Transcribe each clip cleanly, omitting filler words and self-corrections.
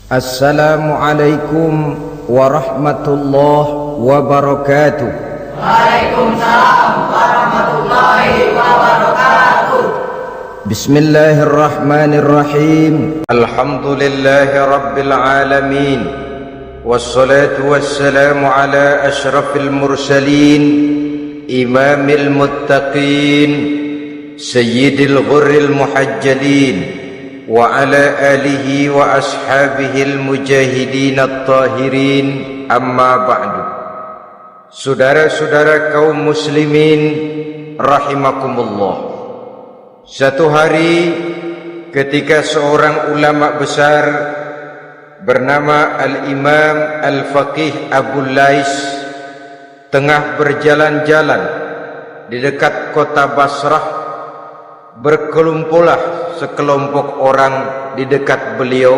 Assalamualaikum warahmatullahi wabarakatuh. Waalaikumsalam warahmatullahi wabarakatuh. Bismillahirrahmanirrahim. Alhamdulillahi rabbil alamin. Wassalatu wassalamu ala ashrafil mursalin, imamil muttaqin, sayyidil ghurril muhajjalin, wa ala alihi wa ashabihil mujahidin at-tahirin, amma ba'du. Saudara-saudara kaum muslimin rahimakumullah, satu hari ketika seorang ulama besar bernama Al-Imam Al-Faqih Abu Lais tengah berjalan-jalan di dekat kota Basrah, berkelumpulah sekelompok orang di dekat beliau.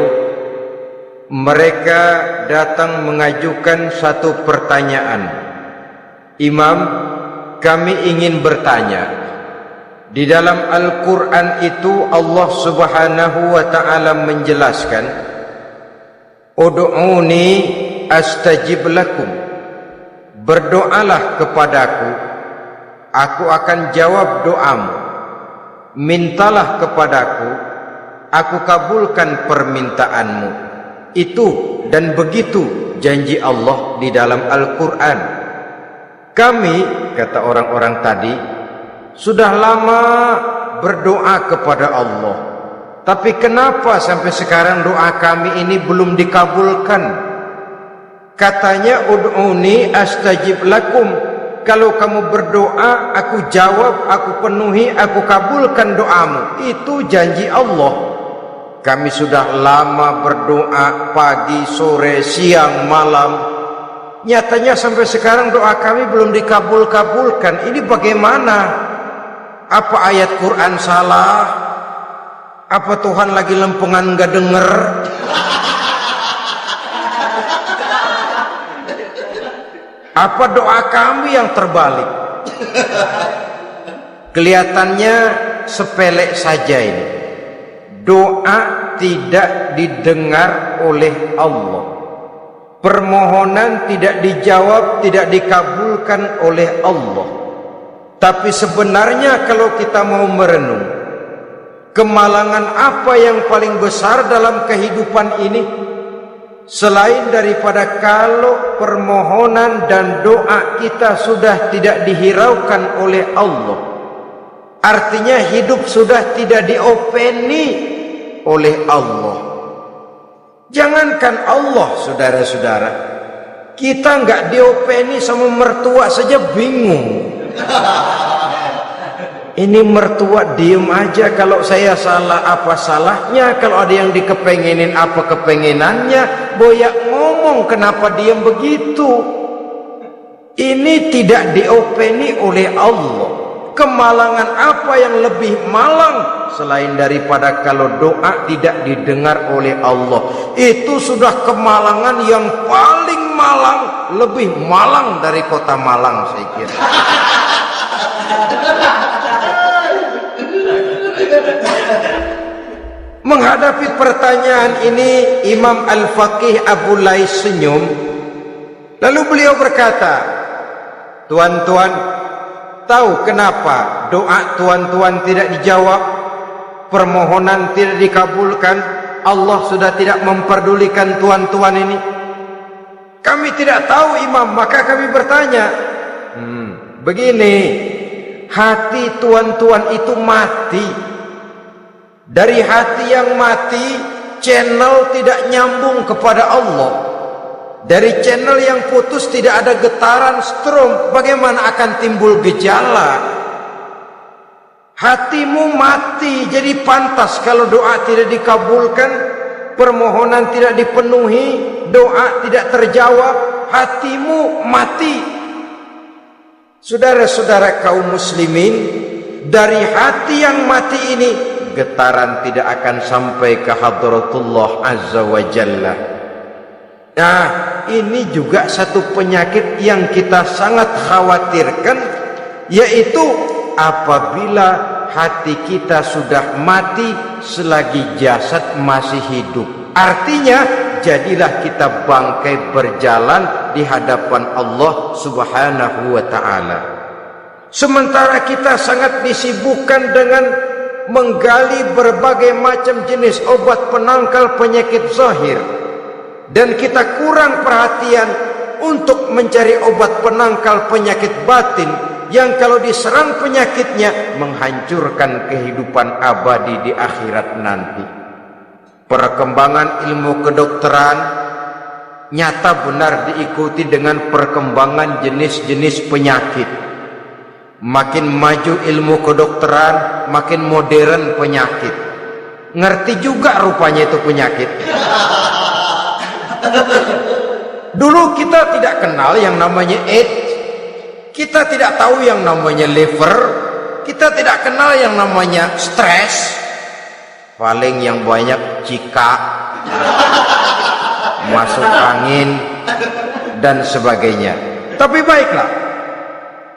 Mereka datang mengajukan satu pertanyaan. Imam, kami ingin bertanya. Di dalam Al-Quran itu Allah Subhanahu wa ta'ala menjelaskan, Ud'uni astajib lakum. Berdoalah kepadaku, aku akan jawab doamu. Mintalah kepadaku, aku kabulkan permintaanmu. Itu dan begitu janji Allah di dalam Al-Quran. Kami, kata orang-orang tadi, sudah lama berdoa kepada Allah, tapi kenapa sampai sekarang doa kami ini belum dikabulkan? Katanya, Ud'uni astajib lakum. Kalau kamu berdoa, aku jawab, aku penuhi, aku kabulkan doamu. Itu janji Allah. Kami sudah lama berdoa pagi, sore, siang, malam. Nyatanya sampai sekarang doa kami belum dikabul-kabulkan. Ini bagaimana? Apa ayat Quran salah? Apa Tuhan lagi lempengan gak denger? Apa doa kami yang terbalik? Kelihatannya sepele saja ini. Doa tidak didengar oleh Allah. Permohonan tidak dijawab, tidak dikabulkan oleh Allah. Tapi sebenarnya kalau kita mau merenung, kemalangan apa yang paling besar dalam kehidupan ini? Selain daripada kalau permohonan dan doa kita sudah tidak dihiraukan oleh Allah, artinya hidup sudah tidak diopeni oleh Allah. Jangankan Allah, saudara-saudara, kita nggak diopeni sama mertua saja bingung. Ini mertua diem aja, kalau saya salah apa salahnya, kalau ada yang dikepengenin apa kepengenannya, boyak ngomong kenapa diem begitu. Ini tidak diopeni oleh Allah. Kemalangan apa yang lebih malang selain daripada kalau doa tidak didengar oleh Allah? Itu sudah kemalangan yang paling malang, lebih malang dari kota Malang saya kira. Menghadapi pertanyaan ini, Imam Al-Faqih Abu Lais senyum. Lalu beliau berkata, tuan-tuan, tahu kenapa doa tuan-tuan tidak dijawab, permohonan tidak dikabulkan? Allah sudah tidak memperdulikan tuan-tuan ini. Kami tidak tahu, Imam, maka kami bertanya. Begini, hati tuan-tuan itu mati. Dari hati yang mati, channel tidak nyambung kepada Allah. Dari channel yang putus tidak ada getaran strom, bagaimana akan timbul gejala? Hatimu mati, jadi pantas kalau doa tidak dikabulkan, permohonan tidak dipenuhi, doa tidak terjawab, hatimu mati. Saudara-saudara kaum muslimin, dari hati yang mati ini, getaran tidak akan sampai ke hadratullah azza wa jalla. Nah, ini juga satu penyakit yang kita sangat khawatirkan, yaitu apabila hati kita sudah mati selagi jasad masih hidup. Artinya jadilah kita bangkai berjalan di hadapan Allah Subhanahu wa ta'ala. Sementara kita sangat disibukkan dengan menggali berbagai macam jenis obat penangkal penyakit zahir, dan kita kurang perhatian untuk mencari obat penangkal penyakit batin yang kalau diserang penyakitnya menghancurkan kehidupan abadi di akhirat nanti. Perkembangan ilmu kedokteran nyata benar diikuti dengan perkembangan jenis-jenis penyakit. Makin maju ilmu kedokteran, makin modern penyakit. Ngerti juga rupanya itu penyakit. Dulu kita tidak kenal yang namanya AIDS, kita tidak tahu yang namanya liver, kita tidak kenal yang namanya stres. Paling yang banyak cika, masuk angin, dan sebagainya. Tapi baiklah,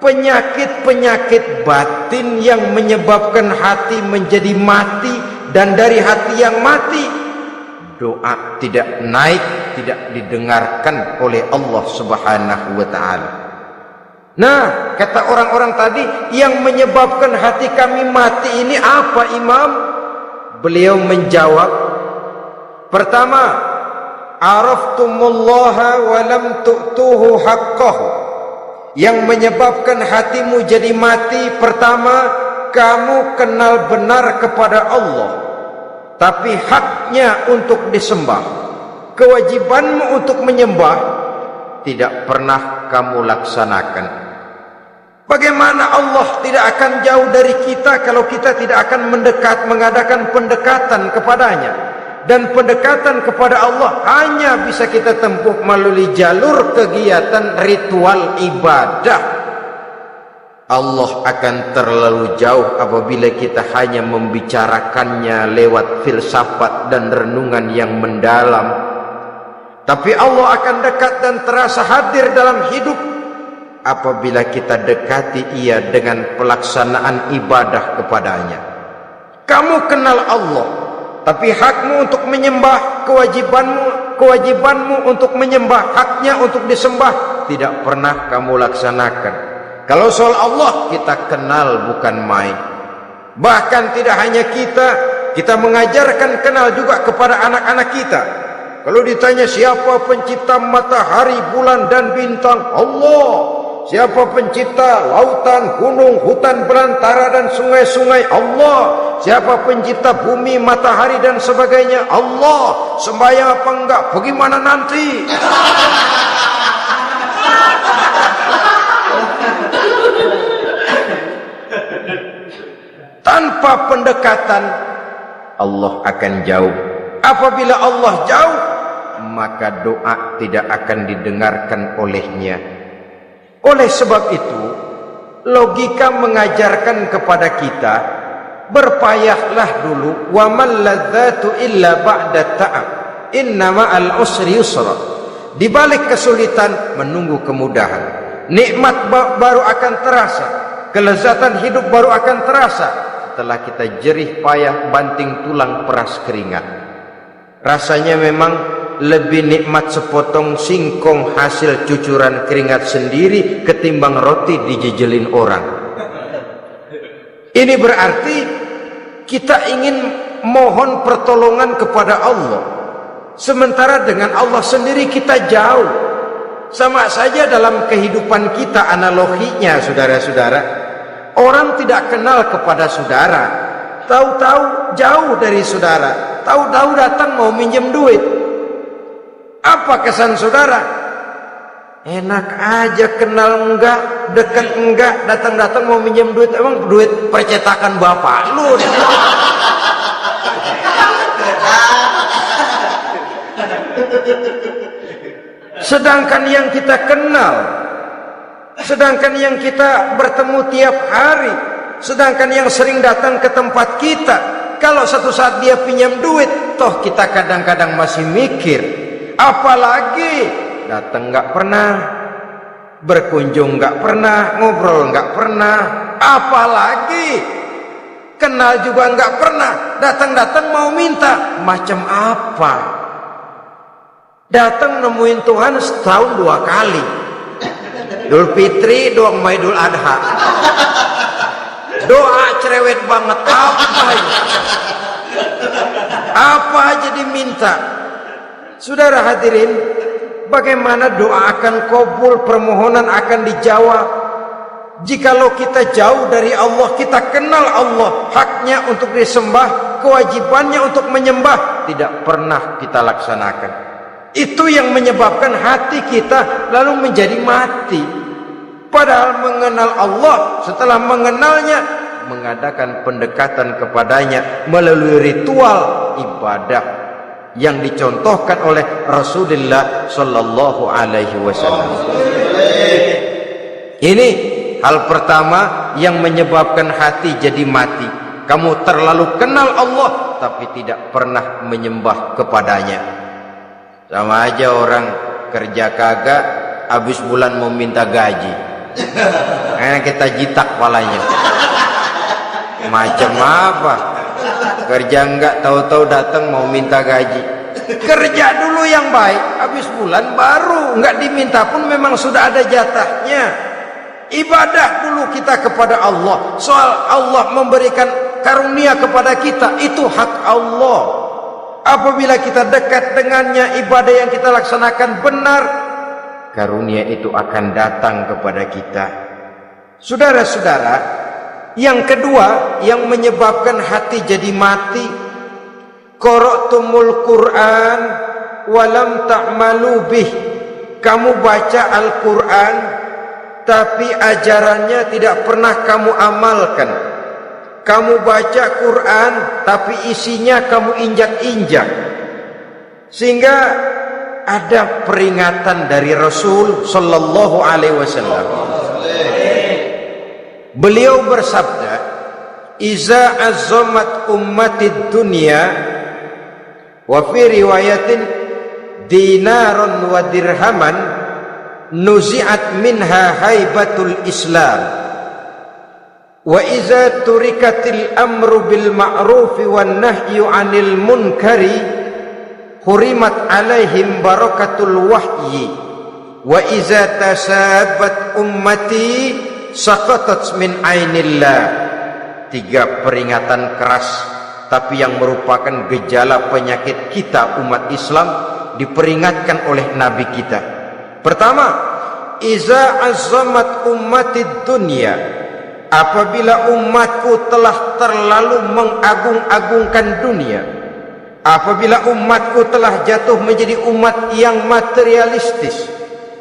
penyakit-penyakit batin yang menyebabkan hati menjadi mati, dan dari hati yang mati doa tidak naik, tidak didengarkan oleh Allah Subhanahu wa ta'ala. Nah, kata orang-orang tadi, yang menyebabkan hati kami mati ini apa, Imam? Beliau menjawab, pertama, araftumullaha wa lam tu'tuhu haqqahu. Yang menyebabkan hatimu jadi mati, pertama, kamu kenal benar kepada Allah, tapi haknya untuk disembah, kewajibanmu untuk menyembah, tidak pernah kamu laksanakan. Bagaimana Allah tidak akan jauh dari kita kalau kita tidak akan mengadakan pendekatan kepadanya? Dan pendekatan kepada Allah hanya bisa kita tempuh melalui jalur kegiatan ritual ibadah. Allah akan terlalu jauh apabila kita hanya membicarakannya lewat filsafat dan renungan yang mendalam. Tapi Allah akan dekat dan terasa hadir dalam hidup apabila kita dekati Ia dengan pelaksanaan ibadah kepadanya. Kamu kenal Allah, tapi hakmu untuk menyembah, kewajibanmu untuk menyembah, haknya untuk disembah, tidak pernah kamu laksanakan. Kalau soal Allah kita kenal bukan main. Bahkan tidak hanya kita mengajarkan kenal juga kepada anak-anak kita. Kalau ditanya siapa pencipta matahari, bulan dan bintang, Allah. Siapa pencipta lautan, gunung, hutan belantara dan sungai-sungai, Allah. Siapa pencipta bumi, matahari dan sebagainya, Allah. Sembahyang apa enggak? Bagaimana nanti? Tanpa pendekatan Allah akan jauh. Apabila Allah jauh, maka doa tidak akan didengarkan olehnya. Oleh sebab itu, logika mengajarkan kepada kita, berpayahlah dulu, wa man ladzatu illa ba'da ta'ab, inna ma'al usri yusra. Di balik kesulitan menunggu kemudahan. Nikmat baru akan terasa, kelezatan hidup baru akan terasa setelah kita jerih payah banting tulang peras keringat. Rasanya memang lebih nikmat sepotong singkong hasil cucuran keringat sendiri ketimbang roti dijejelin orang. Ini berarti kita ingin mohon pertolongan kepada Allah, sementara dengan Allah sendiri kita jauh. Sama saja dalam kehidupan kita analoginya, saudara-saudara. Orang tidak kenal kepada saudara, tahu-tahu jauh dari saudara, tahu-tahu datang mau minjem duit. Apa kesan saudara? Enak aja, kenal enggak, dekat enggak, datang-datang mau minjem duit. Emang duit percetakan bapak lu? Sedangkan yang kita kenal, sedangkan yang kita bertemu tiap hari, sedangkan yang sering datang ke tempat kita, kalau satu saat dia pinjam duit, toh kita kadang-kadang masih mikir. Apalagi datang nggak pernah, berkunjung nggak pernah, ngobrol nggak pernah, apalagi kenal juga nggak pernah, datang-datang mau minta, macam apa? Datang nemuin Tuhan setahun 2 kali. Idul Fitri, doa Idul Adha. Doa cerewet banget, apa aja diminta. Saudara hadirin, bagaimana doa akan kabul, permohonan akan dijawab? Jikalau kita jauh dari Allah, kita kenal Allah, haknya untuk disembah, kewajibannya untuk menyembah, tidak pernah kita laksanakan. Itu yang menyebabkan hati kita lalu menjadi mati. Padahal mengenal Allah, setelah mengenalnya, mengadakan pendekatan kepadanya melalui ritual ibadah yang dicontohkan oleh Rasulullah Sallallahu Alaihi Wasallam. Ini hal pertama yang menyebabkan hati jadi mati. Kamu terlalu kenal Allah tapi tidak pernah menyembah kepadanya. Sama aja orang kerja kagak, habis bulan mau minta gaji. Kita jitak palanya. Macam apa? Kerja enggak, tahu-tahu datang mau minta gaji. Kerja dulu yang baik, habis bulan baru enggak diminta pun memang sudah ada jatahnya. Ibadah dulu kita kepada Allah. Soal Allah memberikan karunia kepada kita, itu hak Allah. Apabila kita dekat dengannya, ibadah yang kita laksanakan benar, karunia itu akan datang kepada kita. Saudara-saudara, yang kedua yang menyebabkan hati jadi mati, qara'tumul Quran walam ta'malu bih. Kamu baca Al-Quran tapi ajarannya tidak pernah kamu amalkan. Kamu baca Quran tapi isinya kamu injak-injak. Sehingga ada peringatan dari Rasul Sallallahu Alaihi Wasallam. Beliau bersabda, "Iza azzamat ummatid dunya wa fi riwayatin dinaron wa dirhaman nuzi'at minha haibatul Islam wa iza turikatil amru bil ma'rufi wan nahyu 'anil munkari hurimat 'alaihim barakatul wahyi wa iza tasabat ummati saqatat min ainillah." 3 peringatan keras tapi yang merupakan gejala penyakit kita umat Islam diperingatkan oleh Nabi kita. Pertama, iza azzamat ummatid dunya, apabila umatku telah terlalu mengagung-agungkan dunia, apabila umatku telah jatuh menjadi umat yang materialistis,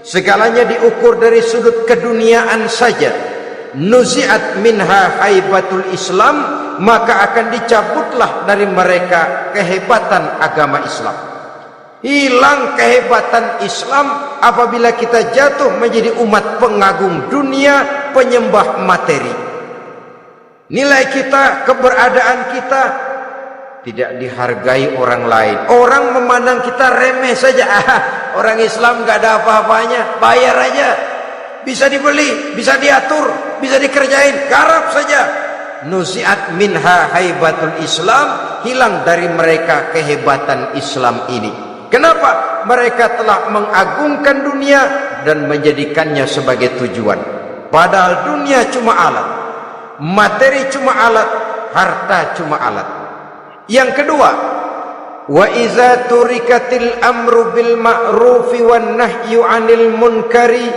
segalanya diukur dari sudut keduniaan saja, nuzi'at minha haibatul Islam, maka akan dicabutlah dari mereka kehebatan agama Islam. Hilang kehebatan Islam apabila kita jatuh menjadi umat pengagung dunia, penyembah materi. Nilai kita, keberadaan kita tidak dihargai orang lain. Orang memandang kita remeh saja. Orang Islam gak ada apa-apanya, bayar aja, bisa dibeli, bisa diatur, bisa dikerjain, garap saja. Nuzi'at minha haibatul Islam, hilang dari mereka kehebatan Islam ini. Kenapa? Mereka telah mengagungkan dunia dan menjadikannya sebagai tujuan. Padahal dunia cuma alat, materi cuma alat, harta cuma alat. Yang kedua, wa iza turikatil amru bil ma'rufi wan nahyu 'anil munkari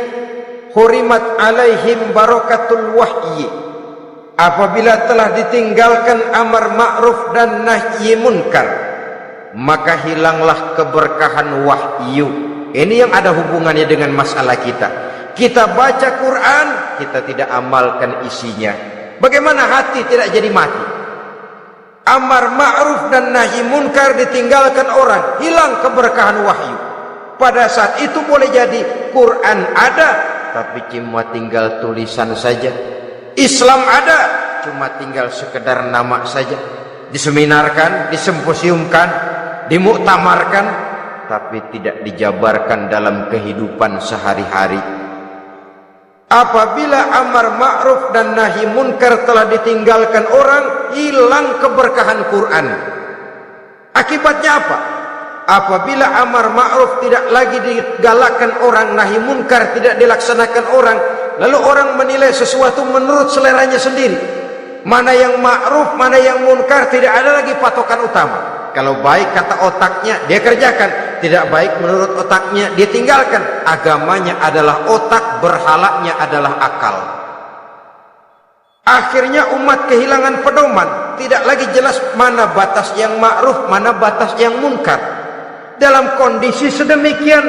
hurimat 'alaihim barakatul wahyi. Apabila telah ditinggalkan amar ma'ruf dan nahi munkar, maka hilanglah keberkahan wahyu. Ini yang ada hubungannya dengan masalah kita. Kita baca Quran, kita tidak amalkan isinya. Bagaimana hati tidak jadi mati? Amar ma'ruf dan nahi munkar ditinggalkan orang, hilang keberkahan wahyu. Pada saat itu boleh jadi Quran ada, tapi cuma tinggal tulisan saja. Islam ada, cuma tinggal sekedar nama saja. Diseminarkan, disimposiumkan, dimuktamarkan, tapi tidak dijabarkan dalam kehidupan sehari-hari. Apabila amar ma'ruf dan nahi munkar telah ditinggalkan orang, hilang keberkahan Quran. Akibatnya apa? apabila amar ma'ruf tidak lagi digalakkan orang, nahi munkar tidak dilaksanakan orang, lalu orang menilai sesuatu menurut seleranya sendiri. Mana yang ma'ruf, mana yang munkar, tidak ada lagi patokan utama. Kalau baik kata otaknya dia kerjakan, tidak baik menurut otaknya dia tinggalkan. Agamanya adalah otak, berhalanya adalah akal. Akhirnya umat kehilangan pedoman, tidak lagi jelas mana batas yang ma'ruf, mana batas yang munkar. Dalam kondisi sedemikian,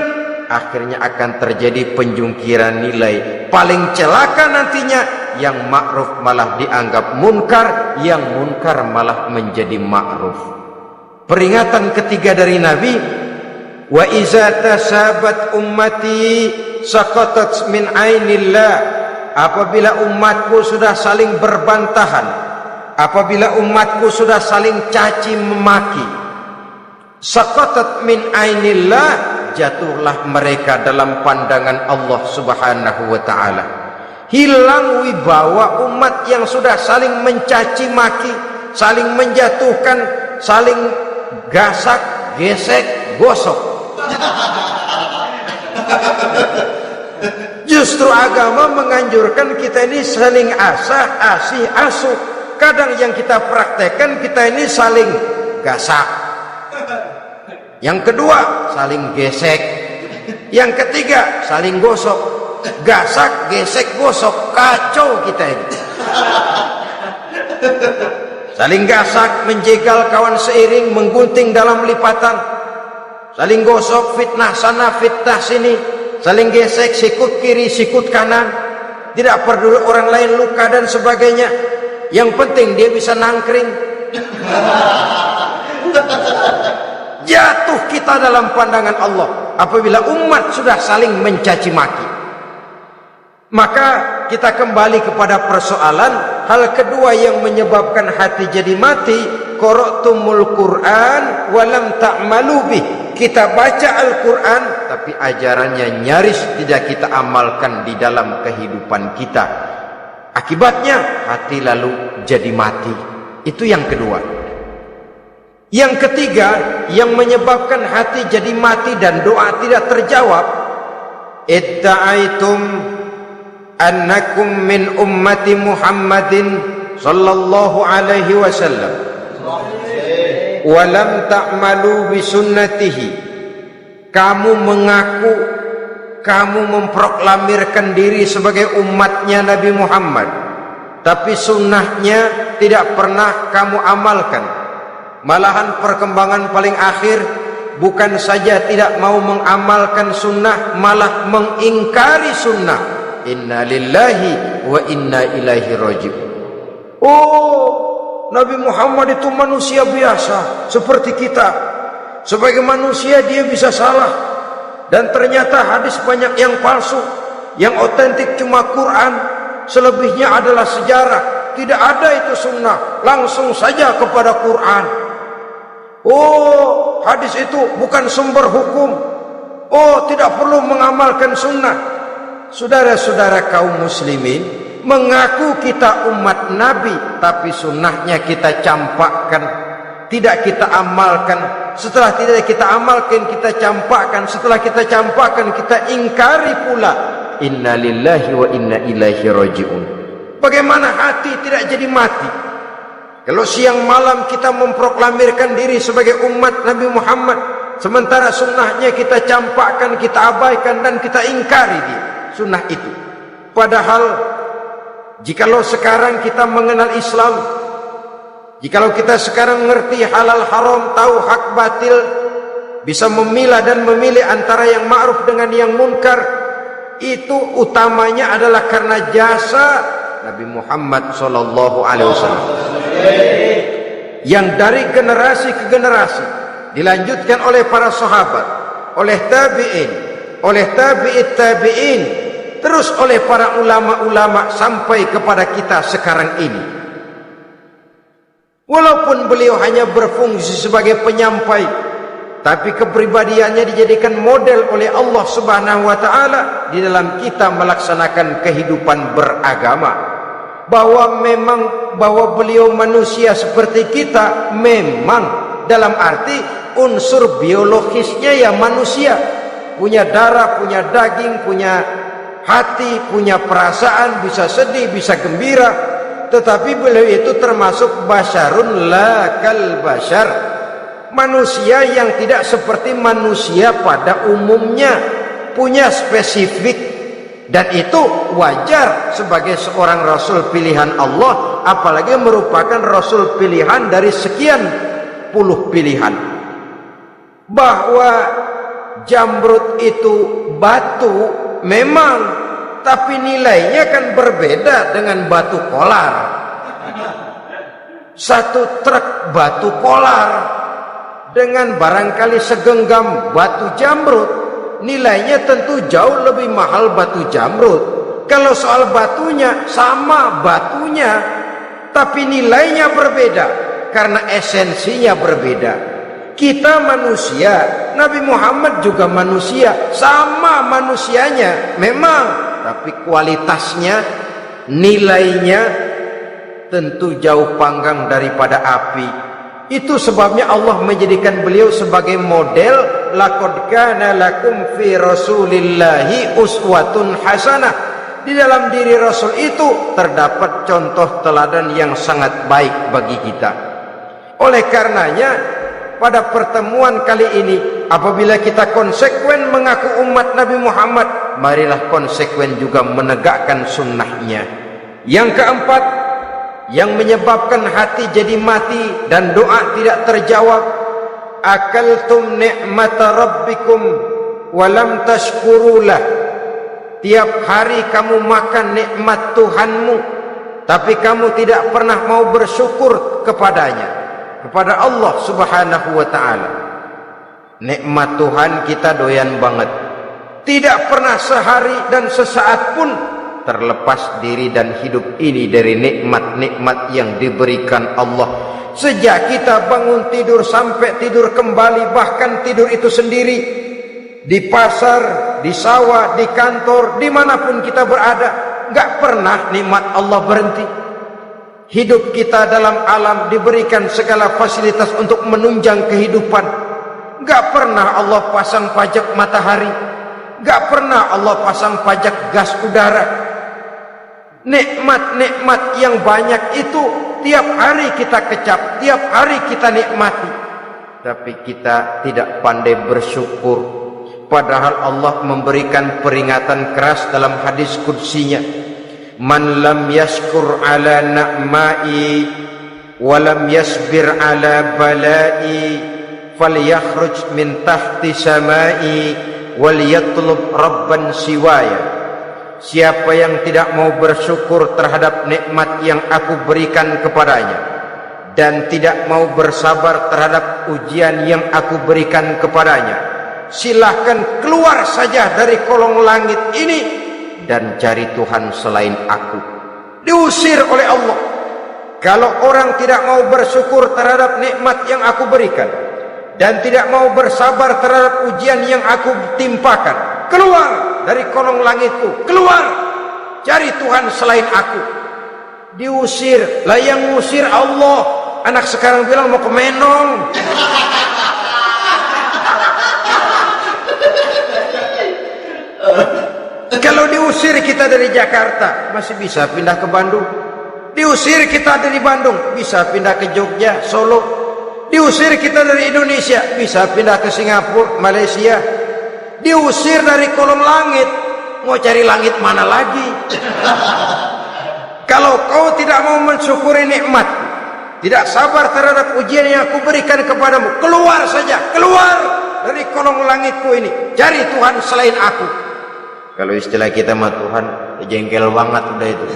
akhirnya akan terjadi penjungkiran nilai. Paling celaka nantinya, yang ma'ruf malah dianggap munkar, yang munkar malah menjadi ma'ruf. Peringatan ketiga dari Nabi, wa iza tasabat ummati saqatat min ainillah. Apabila umatku sudah saling berbantahan, apabila umatku sudah saling caci memaki, saqatat min ainillah, jatuhlah mereka dalam pandangan Allah Subhanahu wa taala. Hilang wibawa umat yang sudah saling mencaci maki, saling menjatuhkan, saling gasak, gesek, gosok. Justru agama menganjurkan kita ini saling asah, asih, asuh. Kadang yang kita praktekkan, kita ini saling gasak. Yang kedua, saling gesek. Yang ketiga, saling gosok. Gasak, gesek, gosok. Kacau kita ini. Saling gasak, menjegal kawan seiring, menggunting dalam lipatan. Saling gosok, fitnah sana, fitnah sini. Saling gesek, sikut kiri, sikut kanan. Tidak peduli orang lain luka dan sebagainya. Yang penting dia bisa nangkring. Jatuh kita dalam pandangan Allah apabila umat sudah saling mencaci maki. Maka kita kembali kepada persoalan hal kedua yang menyebabkan hati jadi mati. Qara'tumul Qur'an walam ta'malu bih. Kita baca Al-Quran tapi ajarannya nyaris tidak kita amalkan di dalam kehidupan kita. Akibatnya hati lalu jadi mati. Itu yang kedua. Yang ketiga yang menyebabkan hati jadi mati dan doa tidak terjawab, idda'aitum annakum min ummati Muhammadin sallallahu alaihi wasallam walam ta'malu bisunnatihi. Kamu mengaku, kamu memproklamirkan diri sebagai umatnya Nabi Muhammad, tapi sunnahnya tidak pernah kamu amalkan. Malahan perkembangan paling akhir bukan saja tidak mau mengamalkan sunnah, malah mengingkari sunnah. Inna lillahi wa inna ilaihi raji'un. Oh, Nabi Muhammad itu manusia biasa seperti kita. Sebagai manusia dia bisa salah. Dan ternyata hadis banyak yang palsu. Yang otentik cuma Quran. Selebihnya adalah sejarah. Tidak ada itu sunnah. Langsung saja kepada Quran. Oh, hadis itu bukan sumber hukum. Oh, tidak perlu mengamalkan sunnah. Saudara-saudara kaum muslimin, mengaku kita umat Nabi, tapi sunnahnya kita campakkan, tidak kita amalkan. Setelah tidak kita amalkan, kita campakkan. Setelah kita campakkan, kita ingkari pula. Inna lillahi wa inna ilaihi raji'un. Bagaimana hati tidak jadi mati? Kalau siang malam kita memproklamirkan diri sebagai umat Nabi Muhammad, sementara sunnahnya kita campakkan, kita abaikan, dan kita ingkari dia, sunnah itu. Padahal jikalau sekarang kita mengenal Islam, jikalau kita sekarang mengerti halal haram, tahu hak batil, bisa memilah dan memilih antara yang ma'ruf dengan yang munkar, itu utamanya adalah karena jasa Nabi Muhammad SAW, yang dari generasi ke generasi dilanjutkan oleh para sahabat, oleh tabi'in, oleh tabi'it tabi'in, terus oleh para ulama-ulama sampai kepada kita sekarang ini. Walaupun beliau hanya berfungsi sebagai penyampai, tapi kepribadiannya dijadikan model oleh Allah Subhanahu wa taala di dalam kita melaksanakan kehidupan beragama. Bahwa beliau manusia seperti kita, memang dalam arti unsur biologisnya ya manusia, punya darah, punya daging, punya hati, punya perasaan, bisa sedih, bisa gembira. Tetapi beliau itu termasuk basyarun la kal basyar, manusia yang tidak seperti manusia pada umumnya, punya spesifik. Dan itu wajar sebagai seorang rasul pilihan Allah, apalagi merupakan rasul pilihan dari sekian puluh pilihan. Bahwa jamrud itu batu memang, tapi nilainya kan berbeda dengan batu kolar. Satu truk batu kolar dengan barangkali segenggam batu jamrud, nilainya tentu jauh lebih mahal batu jamrud. Kalau soal batunya, sama batunya, tapi nilainya berbeda karena esensinya berbeda. Kita manusia, Nabi Muhammad juga manusia, sama manusianya memang, tapi kualitasnya, nilainya tentu jauh panggang daripada api. Itu sebabnya Allah menjadikan beliau sebagai model. Laqad kana lakum fi rasulillahi uswatun hasanah. Di dalam diri Rasul itu terdapat contoh teladan yang sangat baik bagi kita. Oleh karenanya, pada pertemuan kali ini, apabila kita konsekuen mengaku umat Nabi Muhammad, marilah konsekuen juga menegakkan sunnahnya. Yang keempat, yang menyebabkan hati jadi mati dan doa tidak terjawab, akaltum ni'mata rabbikum walam tashkurulah. Tiap hari kamu makan nikmat Tuhanmu, tapi kamu tidak pernah mau bersyukur kepadanya, kepada Allah subhanahu wa ta'ala. Nikmat Tuhan kita doyan banget, tidak pernah sehari dan sesaat pun terlepas diri dan hidup ini dari nikmat-nikmat yang diberikan Allah. Sejak kita bangun tidur sampai tidur kembali, bahkan tidur itu sendiri, di pasar, di sawah, di kantor, dimanapun kita berada, gak pernah nikmat Allah berhenti. Hidup kita dalam alam diberikan segala fasilitas untuk menunjang kehidupan. Gak pernah Allah pasang pajak matahari, gak pernah Allah pasang pajak gas udara. Nikmat-nikmat yang banyak itu tiap hari kita kecap, tiap hari kita nikmati, tapi kita tidak pandai bersyukur. Padahal Allah memberikan peringatan keras dalam hadis qudsinya, man lam yashkur ala na'mai wa lam yasbir ala balai falyakhruj min tahti samai wal yatlub rabban siwaya. Siapa yang tidak mau bersyukur terhadap nikmat yang aku berikan kepadanya dan tidak mau bersabar terhadap ujian yang aku berikan kepadanya, silahkan keluar saja dari kolong langit ini dan cari Tuhan selain aku. Diusir oleh Allah. Kalau orang tidak mau bersyukur terhadap nikmat yang aku berikan dan tidak mau bersabar terhadap ujian yang aku timpakan, keluar dari kolong langitku, keluar, cari Tuhan selain aku. Diusir. Lah yang ngusir Allah. Anak sekarang bilang mau ke Menong. Kalau diusir kita dari Jakarta, masih bisa pindah ke Bandung. Diusir kita dari Bandung, bisa pindah ke Jogja, Solo. Diusir kita dari Indonesia, bisa pindah ke Singapura, Malaysia. Diusir dari kolong langit, mau cari langit mana lagi? Kalau kau tidak mau mensyukuri nikmat, tidak sabar terhadap ujian yang aku berikan kepadamu, keluar saja, keluar dari kolong langitku ini, cari Tuhan selain aku. Kalau istilah kita mah Tuhan, jengkel banget udah itu.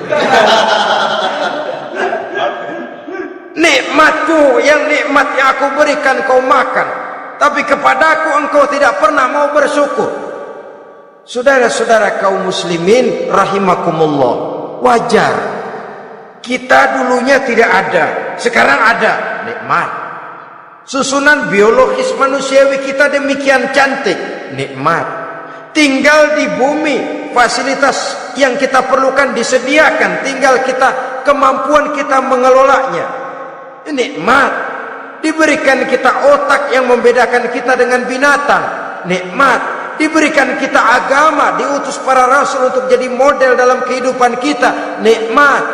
Nikmatku yang nikmat yang aku berikan kau makan, tapi kepadaku engkau tidak pernah mau bersyukur. Saudara-saudara kaum muslimin rahimakumullah, wajar. Kita dulunya tidak ada, sekarang ada nikmat. Susunan biologis manusiawi kita demikian cantik, nikmat. Tinggal di bumi, fasilitas yang kita perlukan disediakan, tinggal kita, kemampuan kita mengelolanya, nikmat. Diberikan kita otak yang membedakan kita dengan binatang, nikmat. Diberikan kita agama, diutus para rasul untuk jadi model dalam kehidupan kita, nikmat.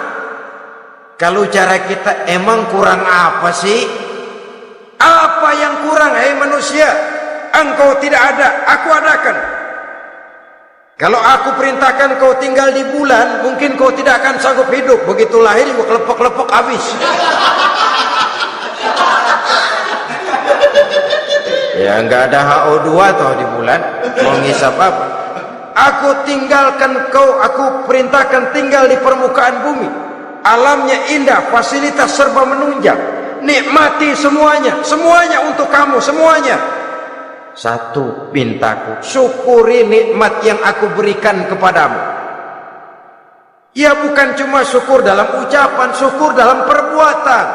Kalau cara kita emang kurang apa sih? Apa yang kurang, hai manusia? Engkau tidak ada, aku adakan. Kalau aku perintahkan kau tinggal di bulan, mungkin kau tidak akan sanggup hidup. Begitu lahir, kau kelepok-kelepok habis. Ya nggak ada HO2 toh di bulan, mau ngisap apa? Aku tinggalkan kau, aku perintahkan tinggal di permukaan bumi. Alamnya indah, fasilitas serba menunjang. Nikmati semuanya, semuanya untuk kamu, semuanya. Satu pintaku, syukuri nikmat yang aku berikan kepadamu. Ya bukan cuma syukur dalam ucapan, syukur dalam perbuatan.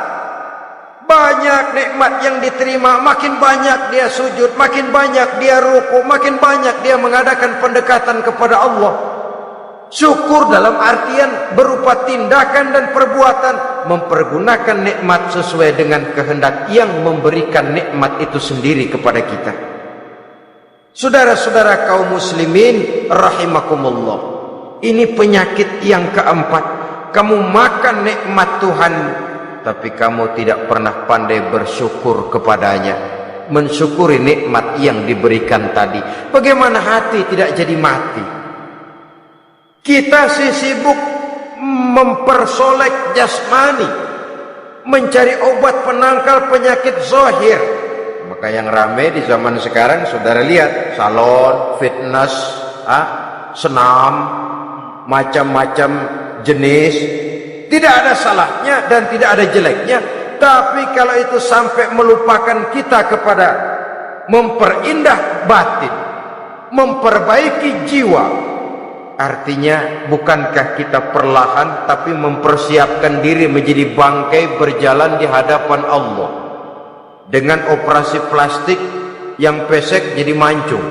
Banyak nikmat yang diterima, makin banyak dia sujud, makin banyak dia ruku, makin banyak dia mengadakan pendekatan kepada Allah. Syukur dalam artian berupa tindakan dan perbuatan, mempergunakan nikmat sesuai dengan kehendak yang memberikan nikmat itu sendiri kepada kita. Saudara-saudara kaum muslimin rahimakumullah, ini penyakit yang keempat. Kamu makan nikmat Tuhan, tapi kamu tidak pernah pandai bersyukur kepadanya, mensyukuri nikmat yang diberikan tadi. Bagaimana hati tidak jadi mati? Kita sibuk mempersolek jasmani, mencari obat penangkal penyakit zahir. Maka yang ramai di zaman sekarang, saudara lihat, salon, fitness, senam, macam-macam jenis. Tidak ada salahnya dan tidak ada jeleknya. Tapi kalau itu sampai melupakan kita kepada memperindah batin, memperbaiki jiwa, artinya bukankah kita perlahan tapi mempersiapkan diri menjadi bangkai berjalan di hadapan Allah dengan operasi plastik, yang pesek jadi mancung,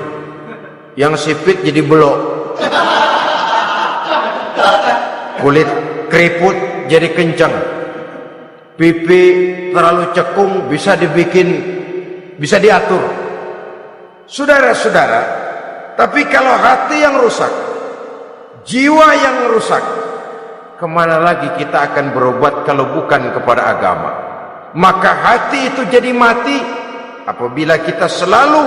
yang sipit jadi belok, kulit keriput jadi kencang, pipi terlalu cekung bisa diatur. Saudara-saudara, tapi kalau hati yang rusak, jiwa yang rusak, kemana lagi kita akan berobat kalau bukan kepada agama? Maka hati itu jadi mati apabila kita selalu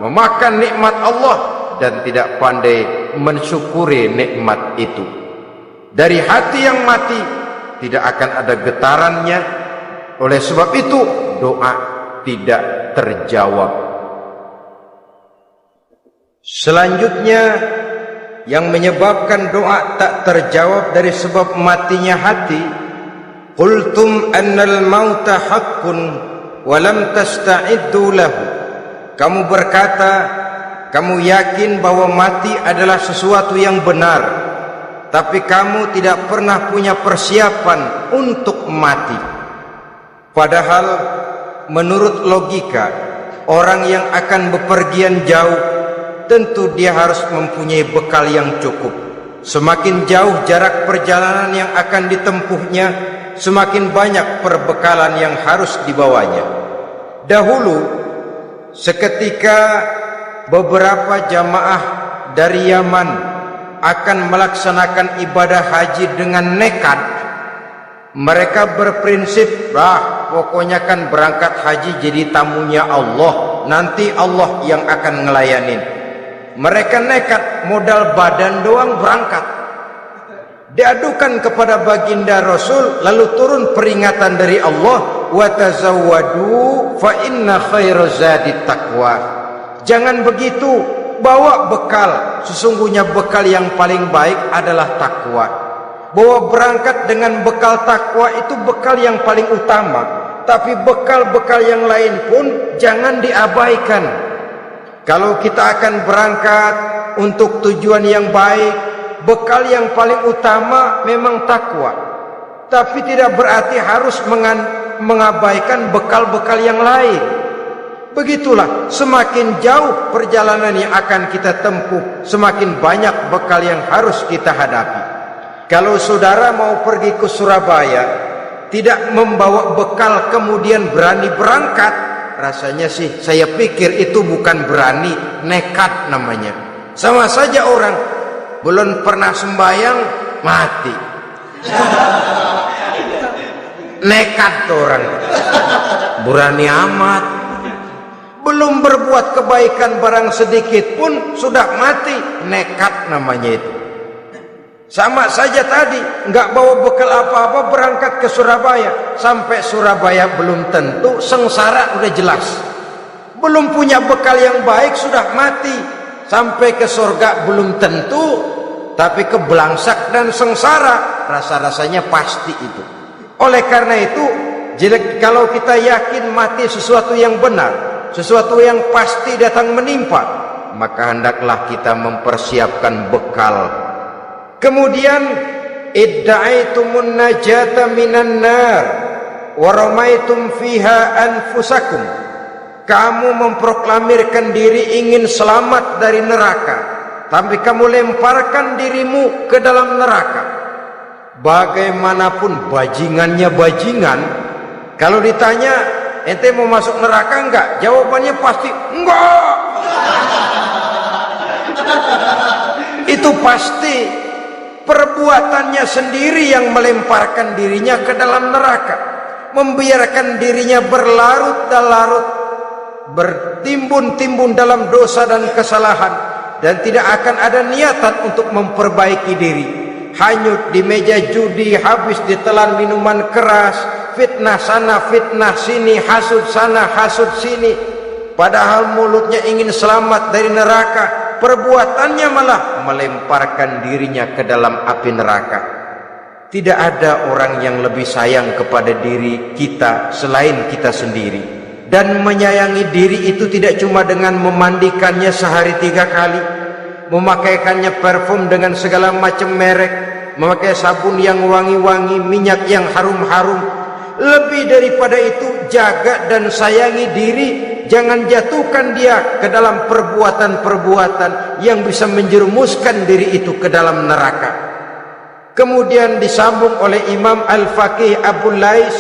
memakan nikmat Allah dan tidak pandai mensyukuri nikmat itu. Dari hati yang mati tidak akan ada getarannya. Oleh sebab itu doa tidak terjawab. Selanjutnya yang menyebabkan doa tak terjawab dari sebab matinya hati, qultum annal mauta haqqun wa lam tasta'iddu lahu. Kamu berkata, kamu yakin bahwa mati adalah sesuatu yang benar, tapi kamu tidak pernah punya persiapan untuk mati. Padahal menurut logika, orang yang akan bepergian jauh tentu dia harus mempunyai bekal yang cukup. Semakin jauh jarak perjalanan yang akan ditempuhnya, semakin banyak perbekalan yang harus dibawanya. Dahulu, seketika beberapa jamaah dari Yaman akan melaksanakan ibadah haji dengan nekat. Mereka berprinsip, pokoknya kan berangkat haji jadi tamunya Allah, nanti Allah yang akan ngelayanin. Mereka nekat, modal badan doang berangkat. Diadukan kepada baginda Rasul, lalu turun peringatan dari Allah, wa tazawwadu fa inna khairaz zadi taqwa. Jangan begitu, bawa bekal, sesungguhnya bekal yang paling baik adalah takwa. Bawa berangkat dengan bekal takwa itu bekal yang paling utama. Tapi bekal-bekal yang lain pun jangan diabaikan. Kalau kita akan berangkat untuk tujuan yang baik, bekal yang paling utama memang takwa. Tapi tidak berarti harus mengabaikan bekal-bekal yang lain. Begitulah, semakin jauh perjalanan yang akan kita tempuh, semakin banyak bekal yang harus kita hadapi. Kalau saudara mau pergi ke Surabaya, tidak membawa bekal kemudian berani berangkat, rasanya sih saya pikir itu bukan berani, nekat namanya. Sama saja orang belum pernah sembahyang mati, nekat tuh orang, berani amat. Belum berbuat kebaikan barang sedikit pun sudah mati, nekat namanya itu. Sama saja tadi, nggak bawa bekal apa-apa berangkat ke Surabaya. Sampai Surabaya belum tentu, sengsara udah jelas. Belum punya bekal yang baik sudah mati. Sampai ke surga belum tentu, tapi kebelangsak dan sengsara rasa-rasanya pasti itu. Oleh karena itu, kalau kita yakin mati sesuatu yang benar, sesuatu yang pasti datang menimpa, maka hendaklah kita mempersiapkan bekal. Kemudian idda'aitumun najata minan nar wa ramaitum fiha anfusakum. Kamu memproklamirkan diri ingin selamat dari neraka, tapi kamu lemparkan dirimu ke dalam neraka. Bagaimanapun bajingannya bajingan, kalau ditanya ente mau masuk neraka enggak? Jawabannya pasti enggak. Itu pasti perbuatannya sendiri yang melemparkan dirinya ke dalam neraka, membiarkan dirinya berlarut-larut, bertimbun-timbun dalam dosa dan kesalahan, dan tidak akan ada niatan untuk memperbaiki diri. Hanyut di meja judi, habis ditelan minuman keras, fitnah sana fitnah sini, hasud sana hasud sini, padahal mulutnya ingin selamat dari neraka, perbuatannya malah melemparkan dirinya ke dalam api neraka. Tidak ada orang yang lebih sayang kepada diri kita selain kita sendiri. Dan menyayangi diri itu tidak cuma dengan memandikannya sehari 3 kali, memakaikannya parfum dengan segala macam merek, memakai sabun yang wangi-wangi, minyak yang harum-harum. Lebih daripada itu, jaga dan sayangi diri. Jangan jatuhkan dia ke dalam perbuatan-perbuatan yang bisa menjerumuskan diri itu ke dalam neraka. Kemudian disambung oleh Imam Al-Faqih Abu Lais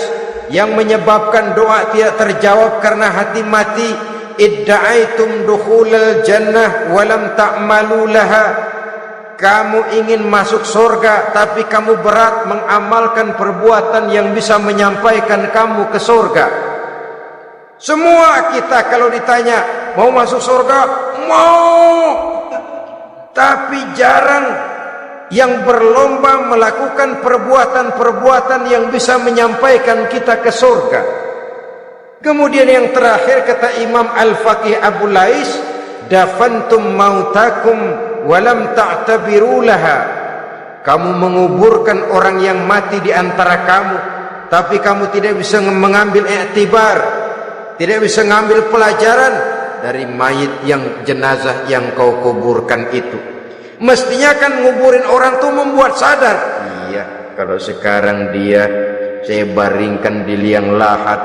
yang menyebabkan doa tidak terjawab karena hati mati. Idda'aitum dukhulal jannah walam ta'malu laha. Kamu ingin masuk surga, tapi kamu berat mengamalkan perbuatan yang bisa menyampaikan kamu ke surga. Semua kita kalau ditanya mau masuk surga, mau, tapi jarang yang berlomba melakukan perbuatan-perbuatan yang bisa menyampaikan kita ke surga. Kemudian yang terakhir kata Imam Al-Faqih Abu Lais, dafantum mautakum walam ta'tabiru laha. Kamu menguburkan orang yang mati di antara kamu, tapi kamu tidak bisa mengambil iktibar, tidak bisa mengambil pelajaran dari mayit yang jenazah yang kau kuburkan itu. Mestinya kan nguburin orang tuh membuat sadar. Iya, kalau sekarang dia saya baringkan di liang lahat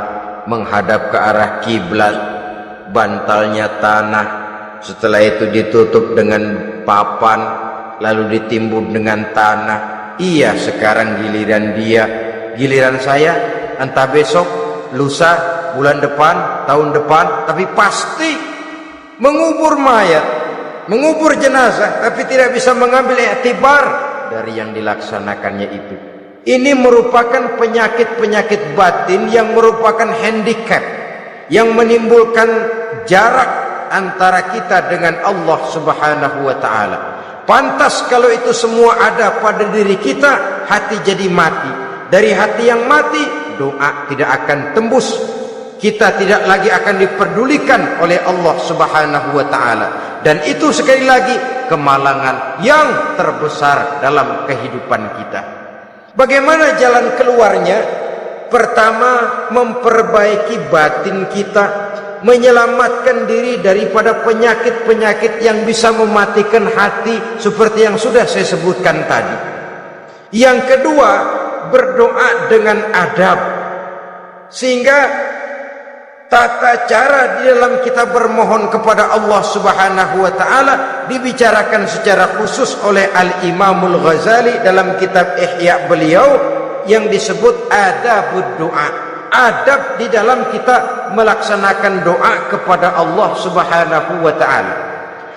menghadap ke arah kiblat, bantalnya tanah, setelah itu ditutup dengan papan, lalu ditimbun dengan tanah. Iya, sekarang giliran dia, giliran saya, entah besok, lusa, bulan depan, tahun depan, tapi pasti mengubur mayat, mengubur jenazah, tapi tidak bisa mengambil iktibar dari yang dilaksanakannya itu. Ini merupakan penyakit-penyakit batin yang merupakan handicap, yang menimbulkan jarak antara kita dengan Allah Subhanahu wa ta'ala. Pantas kalau itu semua ada pada diri kita, hati jadi mati. Dari hati yang mati, doa tidak akan tembus. Kita tidak lagi akan diperdulikan oleh Allah Subhanahu wa ta'ala. Dan itu sekali lagi kemalangan yang terbesar dalam kehidupan kita. Bagaimana jalan keluarnya? Pertama, memperbaiki batin kita, menyelamatkan diri daripada penyakit-penyakit yang bisa mematikan hati seperti yang sudah saya sebutkan tadi. Yang kedua, berdoa dengan adab, sehingga tata cara di dalam kita bermohon kepada Allah Subhanahu wa ta'ala dibicarakan secara khusus oleh Al-Imamul Ghazali dalam kitab Ihya beliau, yang disebut adabud doa, adab di dalam kita melaksanakan doa kepada Allah Subhanahu wa ta'ala.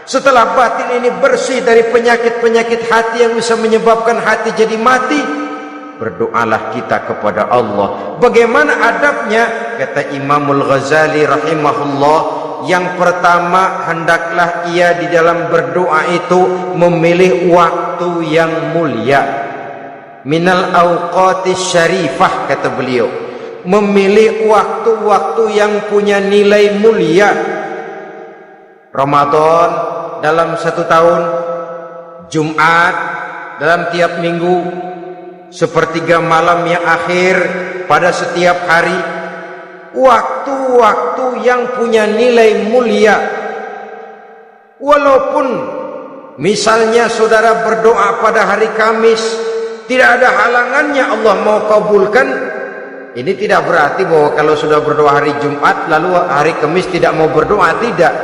Setelah batin ini bersih dari penyakit-penyakit hati yang bisa menyebabkan hati jadi mati, berdoalah kita kepada Allah. Bagaimana adabnya? Kata Imamul Ghazali rahimahullah, yang pertama hendaklah ia di dalam berdoa itu memilih waktu yang mulia. Minal awqatis syarifah, kata beliau, memilih waktu-waktu yang punya nilai mulia. Ramadan dalam 1 tahun, Jumat dalam tiap minggu, sepertiga malam yang akhir pada setiap hari, waktu-waktu yang punya nilai mulia. Walaupun misalnya saudara berdoa pada hari Kamis, tidak ada halangannya Allah mau kabulkan, ini tidak berarti bahwa kalau sudah berdoa hari Jumat lalu hari Kamis tidak mau berdoa, tidak.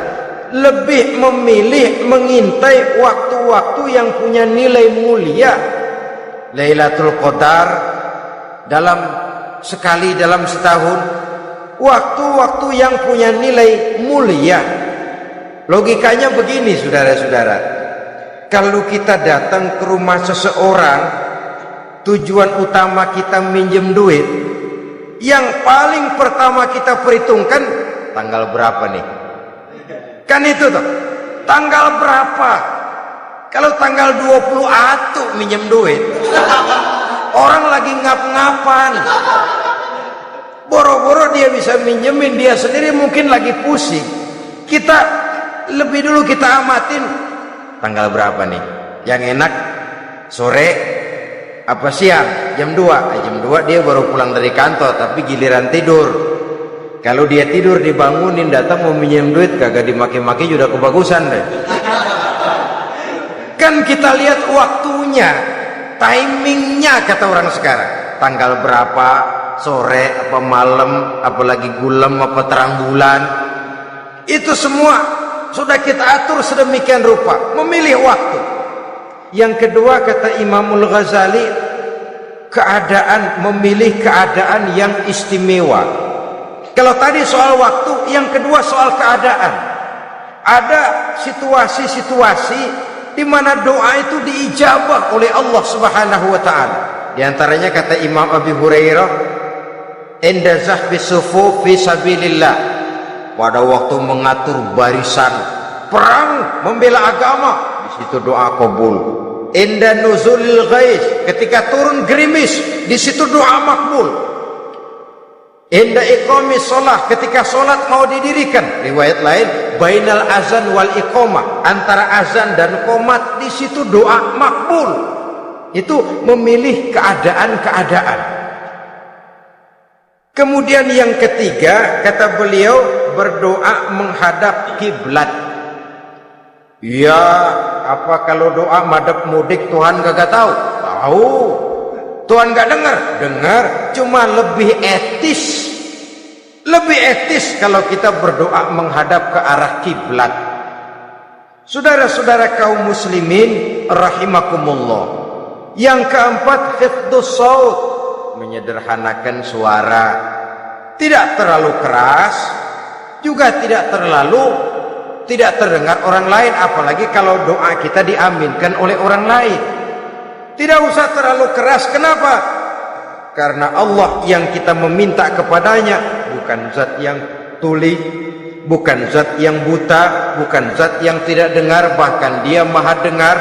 Lebih memilih mengintai waktu-waktu yang punya nilai mulia. Lailatul Qadar sekali dalam setahun, waktu-waktu yang punya nilai mulia. Logikanya begini, saudara-saudara, kalau kita datang ke rumah seseorang, tujuan utama kita minjem duit, yang paling pertama kita perhitungkan tanggal berapa nih, kan itu tuh, tanggal berapa. Kalau tanggal 20 atuh minjem duit, orang lagi ngap-ngapan, boro-boro dia bisa minjemin, dia sendiri mungkin lagi pusing. Kita lebih dulu kita amatin tanggal berapa nih, yang enak sore apa siang, jam 2. Jam 2 dia baru pulang dari kantor, tapi giliran tidur. Kalau dia tidur dibangunin datang mau minjem duit, kagak dimaki-maki sudah kebagusan deh. Kan kita lihat waktunya, timingnya, kata orang sekarang, tanggal berapa, sore apa malam, apalagi gulam apa terang bulan, itu semua sudah kita atur sedemikian rupa, memilih waktu. Yang kedua, kata Imamul Ghazali, keadaan, memilih keadaan yang istimewa. Kalau tadi soal waktu, yang kedua soal keadaan. Ada situasi-situasi di mana doa itu diijabah oleh Allah Subhanahu wa ta'ala. Di antaranya kata Imam Abi Hurairah, inda zahbi sufuf fi sabilillah, pada waktu mengatur barisan perang membela agama, di situ doa kabul. Inda nuzulil ghais, ketika turun gerimis, di situ doa makbul. Inda iqamis sholah, ketika sholat mau didirikan, riwayat lain bainal azan wal iqamah, antara azan dan qomat, di situ doa makbul. Itu memilih keadaan-keadaan. Kemudian yang ketiga, kata beliau, berdoa menghadap kiblat. Ya, apa kalau doa madhab mudik Tuhan gak tahu? Tahu. Tuhan gak dengar? Dengar, cuma lebih etis. Lebih etis kalau kita berdoa menghadap ke arah kiblat. Saudara-saudara kaum muslimin rahimakumullah. Yang keempat, hifdzus shaut, menyederhanakan suara. Tidak terlalu keras, juga tidak terdengar orang lain, apalagi kalau doa kita diaminkan oleh orang lain. Tidak usah terlalu keras. Kenapa? Karena Allah yang kita meminta kepadanya bukan zat yang tuli, bukan zat yang buta, bukan zat yang tidak dengar, bahkan dia maha dengar.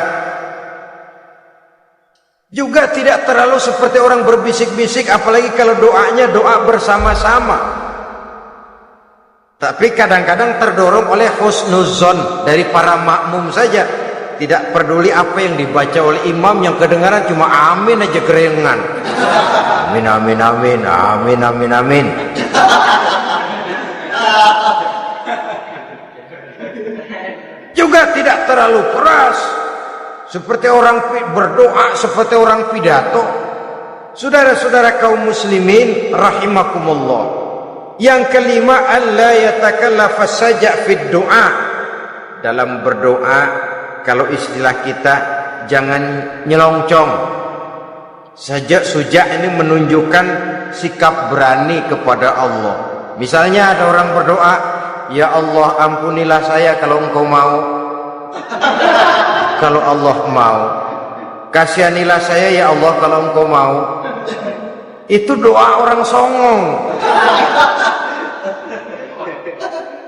Juga tidak terlalu seperti orang berbisik-bisik, apalagi kalau doanya doa bersama-sama. Tapi kadang-kadang terdorong oleh husnuzon dari para makmum saja. Tidak peduli apa yang dibaca oleh imam, yang kedengaran cuma amin aja kerengan. Amin, amin, amin, amin, amin, amin. Juga tidak terlalu keras, seperti orang berdoa, seperti orang pidato. Saudara-saudara kaum muslimin rahimakumullah. Yang kelima, alla yatakallafa saja' fid doa. Dalam berdoa, kalau istilah kita, jangan nyelongcong. Sujak ini menunjukkan sikap berani kepada Allah. Misalnya ada orang berdoa, ya Allah ampunilah saya kalau engkau mau. Kalau Allah mau. Kasihanilah saya ya Allah kalau engkau mau. Itu doa orang songong.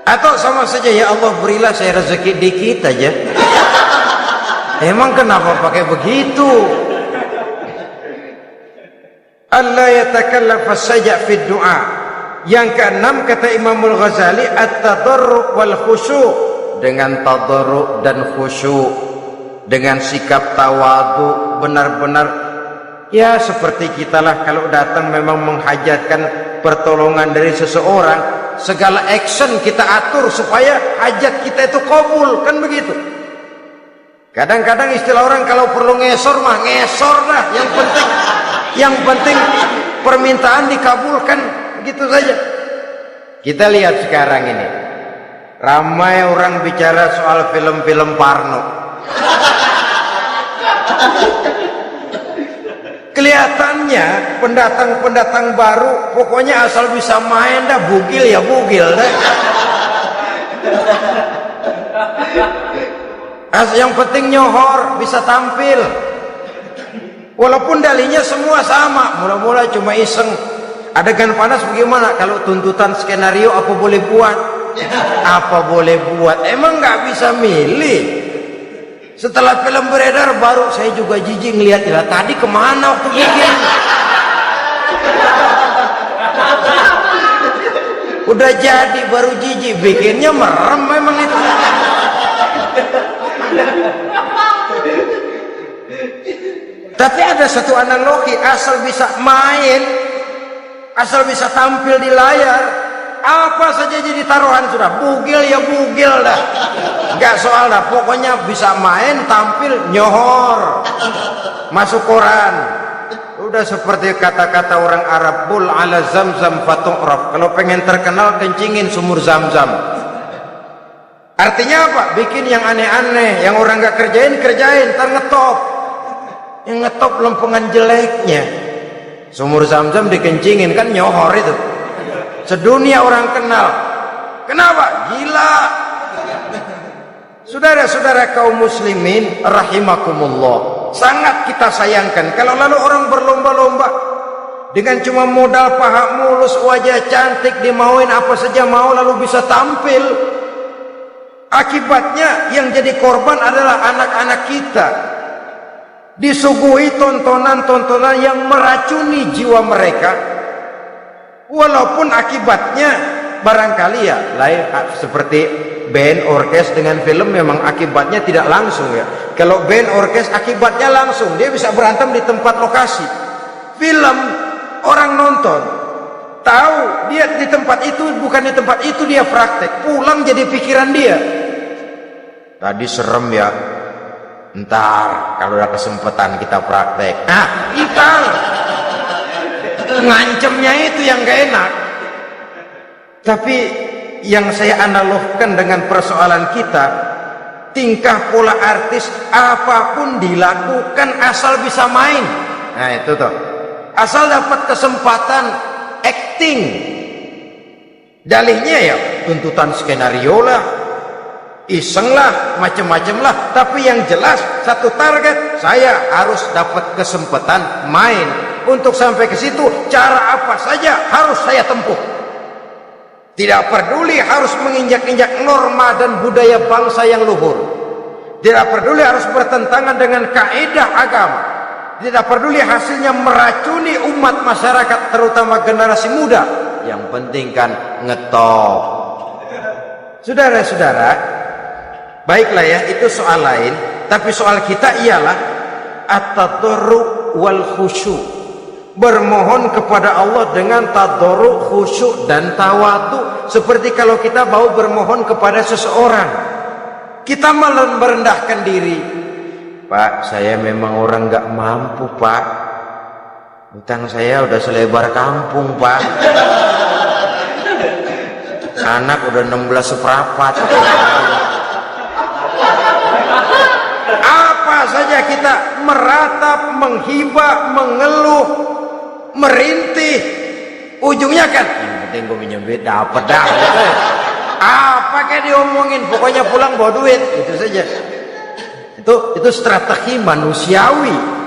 Atau sama saja, ya Allah berilah saya rezeki dikit aja. Emang kenapa pakai begitu? Allah yatakallaf as-saja' fi du'a. Yang keenam kata Imam Al-Ghazali, at-tadarru' wal khusyu', dengan tadarru' dan khusyuk, dengan sikap tawadu, benar-benar ya seperti kita lah kalau datang memang menghajatkan pertolongan dari seseorang, segala action kita atur supaya hajat kita itu kabul, kan begitu. Kadang-kadang istilah orang kalau perlu ngesor mah ngesor lah, yang penting permintaan dikabulkan, gitu saja. Kita lihat sekarang ini ramai orang bicara soal film-film Parno. Kelihatannya pendatang-pendatang baru pokoknya asal bisa main dah, bugil ya bugil dah. Yang penting nyohor, bisa tampil. Walaupun dalihnya semua sama, mula-mula cuma iseng. Adegan panas bagaimana? Kalau tuntutan skenario apa boleh buat? Apa boleh buat? Emang nggak bisa milih. Setelah film beredar baru saya juga jijik ngeliat, ya tadi kemana waktu bikin? Udah jadi baru jijik, bikinnya merem memang itu. Tapi ada satu analogi, asal bisa main, asal bisa tampil di layar, apa saja jadi taruhan sudah, bugil ya bugil dah, nggak soal dah, pokoknya bisa main, tampil, nyohor, masuk koran. Udah seperti kata-kata orang Arab, bul ala zamzam fatu'raf, kalau pengen terkenal kencingin sumur Zamzam. Artinya apa? Bikin yang aneh-aneh, yang orang nggak kerjain, ntar ngetop. Yang ngetop lempengan jeleknya. Sumur Zamzam dikencingin, kan nyohor itu. Sedunia orang kenal. Kenapa? Gila. Saudara-saudara kaum muslimin rahimakumullah, sangat kita sayangkan kalau lalu orang berlomba-lomba dengan cuma modal paha mulus, wajah cantik, dimauin apa saja mau, lalu bisa tampil. Akibatnya yang jadi korban adalah anak-anak kita, disuguhi tontonan-tontonan yang meracuni jiwa mereka. Walaupun akibatnya barangkali ya lain, seperti band orkes dengan film memang akibatnya tidak langsung ya. Kalau band orkes akibatnya langsung, dia bisa berantem di tempat lokasi. Film orang nonton tahu dia di tempat itu, bukan di tempat itu dia praktek, pulang jadi pikiran dia, tadi serem ya, ntar kalau ada kesempatan kita praktek. Nah, kita ngancemnya itu yang gak enak. Tapi yang saya analogkan dengan persoalan kita, tingkah pola artis apapun dilakukan asal bisa main. Nah itu tuh, asal dapat kesempatan acting. Dalihnya ya tuntutan skenario lah, iseng lah, macem-macem lah. Tapi yang jelas satu target, saya harus dapat kesempatan main. Untuk sampai ke situ, cara apa saja harus saya tempuh. Tidak peduli harus menginjak-injak norma dan budaya bangsa yang luhur. Tidak peduli harus bertentangan dengan kaidah agama. Tidak peduli hasilnya meracuni umat masyarakat, terutama generasi muda. Yang penting kan ngetop. Saudara-saudara, baiklah ya, itu soal lain. Tapi soal kita ialah at-tadarru wal khusyu', bermohon kepada Allah dengan tadarru, khusyuk dan tawadu. Seperti kalau kita mau bermohon kepada seseorang, kita malah merendahkan diri. Pak, saya memang orang nggak mampu Pak, utang saya udah selebar kampung Pak, anak udah 16 seperempat. Apa saja kita meratap, menghibah, mengeluh, merintih, ujungnya kan yang penting gue minjem duit dapat dah. Apa kayak diomongin, pokoknya pulang bawa duit, itu saja. Itu strategi manusiawi.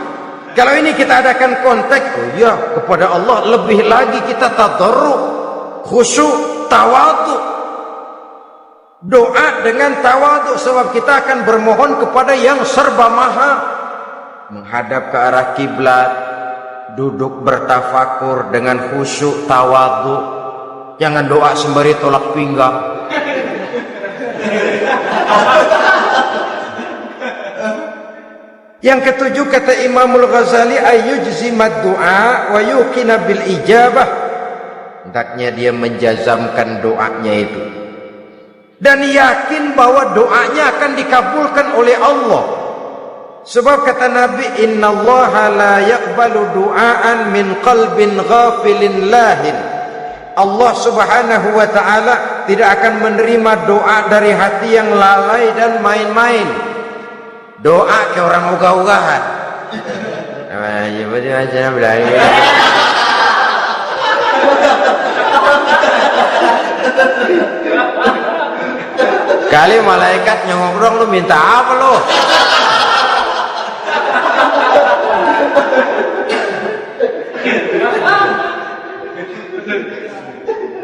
Kalau ini kita adakan konteks, oh ya, kepada Allah lebih lagi kita tadarruk, khusyuk, tawadhu. Doa dengan tawadhu, sebab kita akan bermohon kepada yang serba maha. Menghadap ke arah kiblat, duduk bertafakur dengan khusyuk, tawadhu. Jangan doa sembari tolak pinggang. Yang ketujuh, kata Imamul Ghazali, ayyujzimad du'a wa yuqina bil ijabah. Hendaknya dia menjazamkan doanya itu dan yakin bahwa doanya akan dikabulkan oleh Allah. Sebab kata Nabi, innallaha la yaqbalu du'aan min qalbin ghafilin lahin. Allah subhanahu wa ta'ala tidak akan menerima doa dari hati yang lalai dan main-main. Doa ke orang ugah-ugahan. Kali malaikat nyongrong, lu minta apa lu?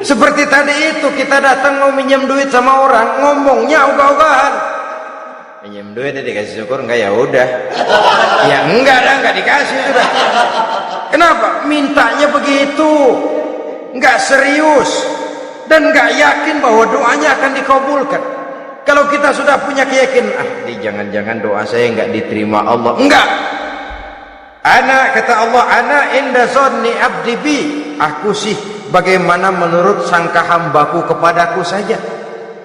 Seperti tadi itu, kita datang mau minjem duit sama orang, ngomongnya ogah-ogahan. Minjem duit dikasih syukur enggak, ya udah. Ya enggak dah, enggak dikasih sudah. Kenapa? Mintanya begitu, enggak serius dan enggak yakin bahwa doanya akan dikabulkan. Kalau kita sudah punya keyakinan, jangan-jangan doa saya enggak diterima Allah. Enggak. Ana, kata Allah, ana inda zanni abdi bi. Aku sih bagaimana menurut sangka hambaku kepadaku saja.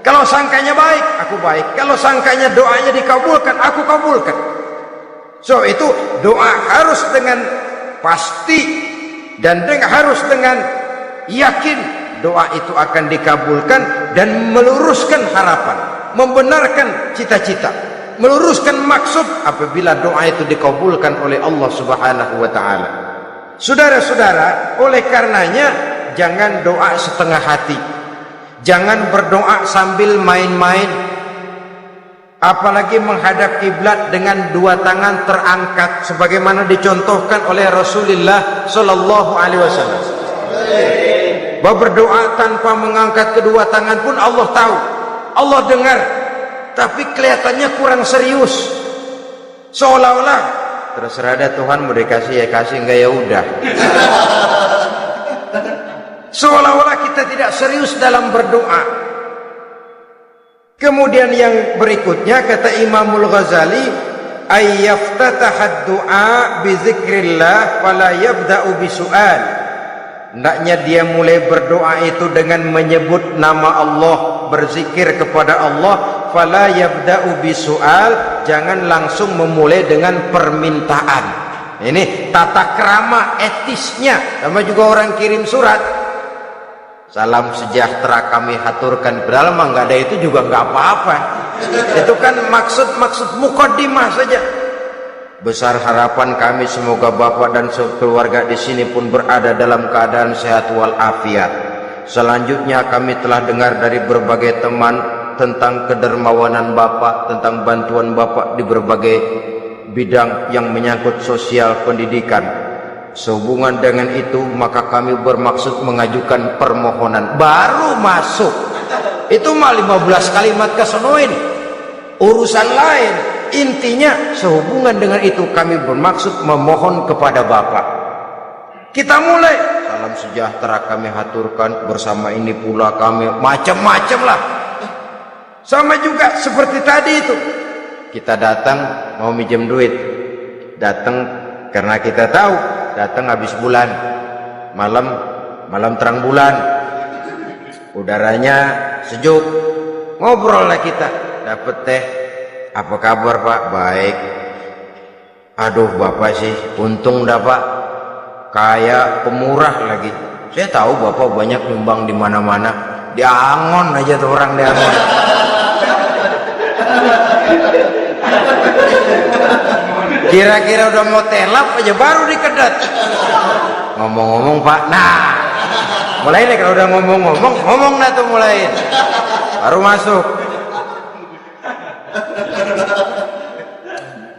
Kalau sangkanya baik, aku baik. Kalau sangkanya doanya dikabulkan, aku kabulkan. So itu doa harus dengan pasti dan harus dengan yakin doa itu akan dikabulkan dan meluruskan harapan, membenarkan cita-cita, meluruskan maksud apabila doa itu dikabulkan oleh Allah Subhanahu wa taala. Saudara-saudara, oleh karenanya jangan doa setengah hati. Jangan berdoa sambil main-main. Apalagi menghadap kiblat dengan dua tangan terangkat sebagaimana dicontohkan oleh Rasulullah sallallahu alaihi wasallam. Bahwa berdoa tanpa mengangkat kedua tangan pun Allah tahu, Allah dengar, tapi kelihatannya kurang serius. Seolah-olah terserah ada Tuhan, mau dikasih ya kasih, enggak ya udah. Seolah-olah kita tidak serius dalam berdoa. Kemudian yang berikutnya, kata Imamul Ghazali, ayyaftatahad du'a bi zikrillah fala yabda'u bi su'al. Hendaknya dia mulai berdoa itu dengan menyebut nama Allah, berzikir kepada Allah, fala yabda'u bi su'al, jangan langsung memulai dengan permintaan. Ini tata krama etisnya. Sama juga orang kirim surat, salam sejahtera kami haturkan, padahal mah nggak ada itu juga nggak apa-apa. Itu kan maksud mukaddimah saja. Besar harapan kami semoga Bapak dan keluarga di sini pun berada dalam keadaan sehat walafiat. Selanjutnya kami telah dengar dari berbagai teman tentang kedermawanan Bapak, tentang bantuan Bapak di berbagai bidang yang menyangkut sosial pendidikan. Sehubungan dengan itu maka kami bermaksud mengajukan permohonan. Baru masuk itu mah 15 kalimat kesonoin, urusan lain. Intinya sehubungan dengan itu kami bermaksud memohon kepada Bapak. Kita mulai, salam sejahtera kami haturkan, bersama ini pula kami, macam-macam lah. Sama juga seperti tadi itu, kita datang mau minjem duit, datang karena kita tahu datang habis bulan, malam terang bulan, udaranya sejuk, ngobrol lah kita, dapet teh, apa kabar Pak? Baik. Aduh Bapak sih untung dah Pak, kayak pemurah lagi. Saya tahu Bapak banyak nyumbang di mana-mana, di Angon aja tuh orang di Angon. Kira-kira udah mau telap aja baru dikedet. Ngomong-ngomong Pak, nah mulai nih kalau udah ngomong nah tuh mulai baru masuk.